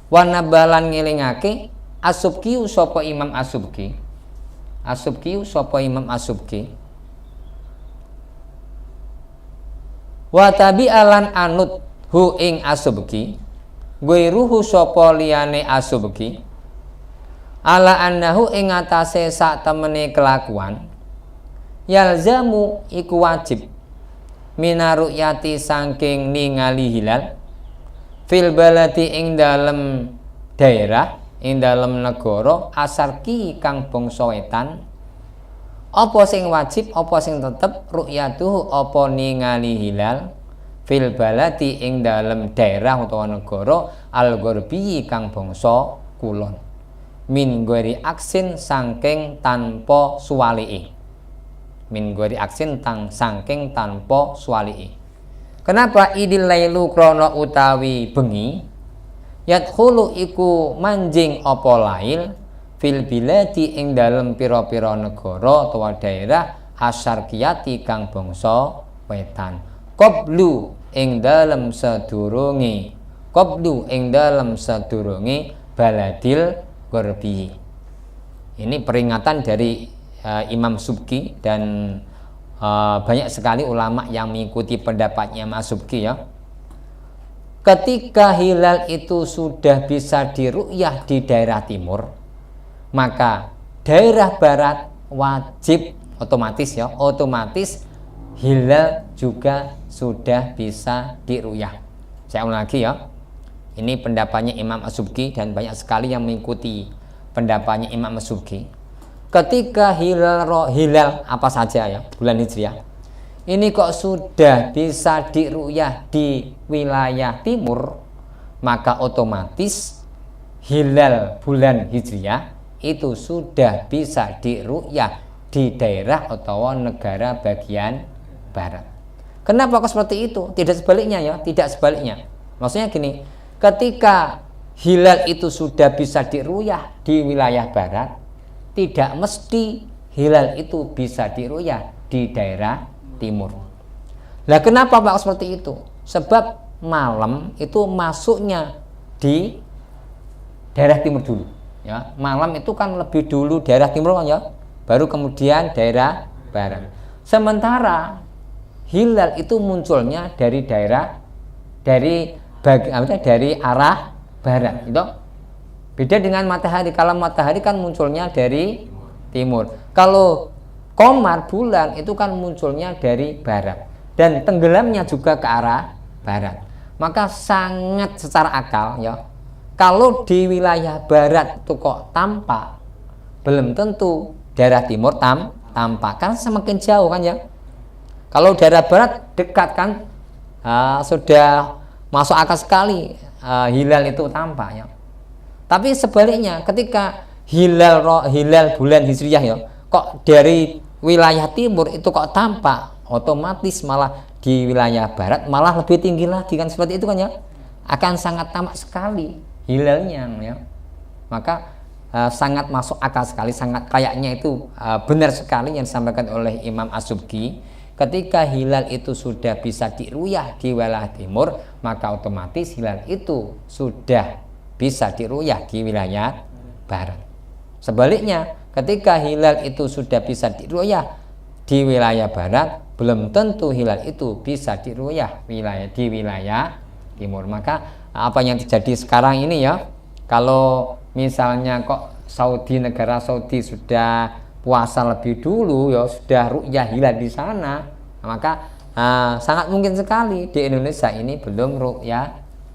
Wa nabalan ngelingake Asubki sapa Imam Asubki. Asubki sapa Imam Asubki. Wa tabi'alan anut hu ing Asubki. Ghairuhu sapa liyane Asubki. Ala annahu ing atase sak temene kelakuan. Yalzamu iku wajib minaruyati saking ningali hilal fil balati ing dalem daerah ing dalem negara asarki kang bangsa wetan apa sing wajib apa sing tetep ru'yatuhu apa ningali hilal fil baladi ing dalem daerah utawa negara al ghorbi kang bangsa kulon min ghairi aksin saking tanpa suwalike min ghairi aksin saking tanpa suwalike. Kenapa idil lailu krana utawi bengi yadkhulu iku manjing apa lail fil biladi ing dalem pira-pira negara utawa daerah asyarqiyati kang bangsa wetan qablu ing dalem sadurunge baladil ghorbi. Ini peringatan dari Imam Subki dan banyak sekali ulama yang mengikuti pendapatnya Imam Subki ya. Ketika hilal itu sudah bisa diru'yah di daerah timur, maka daerah barat wajib otomatis hilal juga sudah bisa diru'yah. Saya ulang lagi ya. Ini pendapatnya Imam As-Subki dan banyak sekali yang mengikuti pendapatnya Imam As-Subki. Ketika hilal apa saja ya, bulan Hijriah ini kok sudah bisa diru'yah di wilayah timur, maka otomatis hilal bulan Hijriah itu sudah bisa diru'yah di daerah atau negara bagian barat. Kenapa kok seperti itu? Tidak sebaliknya ya, tidak sebaliknya. Maksudnya gini, ketika hilal itu sudah bisa diru'yah di wilayah barat, tidak mesti hilal itu bisa diru'yah di daerah timur. Nah, kenapa Pak seperti itu? Sebab malam itu masuknya di daerah timur dulu. Ya, malam itu kan lebih dulu daerah timur kan ya, baru kemudian daerah barat. Sementara hilal itu munculnya dari arah barat. Itu beda dengan matahari. Kalau matahari kan munculnya dari timur. Kalau qamar bulan itu kan munculnya dari barat dan tenggelamnya juga ke arah barat. Maka sangat secara akal ya. Kalau di wilayah barat itu kok tampak, belum tentu daerah timur tampak kan semakin jauh kan ya. Kalau daerah barat dekat kan sudah masuk akal sekali hilal itu tampak ya. Tapi sebaliknya ketika hilal bulan Hijriah ya, kok dari wilayah timur itu kok tampak, otomatis malah di wilayah barat malah lebih tinggi lagi kan, seperti itu kan ya, akan sangat tampak sekali hilalnya ya. Maka sangat masuk akal sekali, sangat kayaknya itu benar sekali yang disampaikan oleh Imam As-Subki. Ketika hilal itu sudah bisa diruyah di wilayah timur, maka otomatis hilal itu sudah bisa diruyah di wilayah barat. Sebaliknya, ketika hilal itu sudah bisa diruyah di wilayah barat, belum tentu hilal itu bisa diruyah di wilayah timur. Maka apa yang terjadi sekarang ini ya, kalau misalnya kok negara Saudi sudah puasa lebih dulu ya, sudah ru'yah hilal di sana, maka sangat mungkin sekali di Indonesia ini belum ru'yah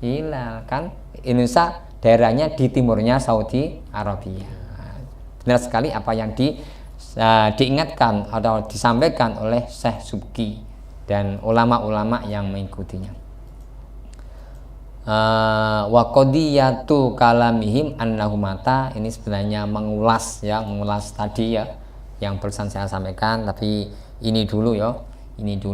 hilal kan. Indonesia daerahnya di timurnya Saudi Arabia. Benar sekali apa yang diingatkan atau disampaikan oleh Syekh Subki dan ulama-ulama yang mengikutinya. Wa qadiyatu kalamihim annahumata, ini sebenarnya mengulas tadi ya yang barusan saya sampaikan, tapi ini dulu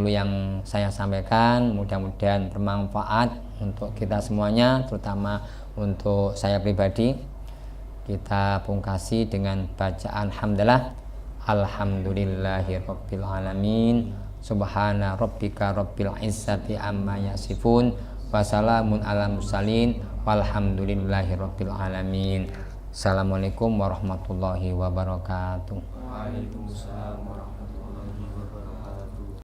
yang saya sampaikan, mudah-mudahan bermanfaat untuk kita semuanya, terutama untuk saya pribadi. Kita pungkasi dengan bacaan hamdalah, alhamdulillahirabbil alamin, subhana rabbika rabbil izzati amma yasifun, wassalamun ala mursalin, walhamdulillahirabbil alamin. Assalamualaikum warahmatullahi wabarakatuh. Waalaikumsalam warahmatullahi wabarakatuh.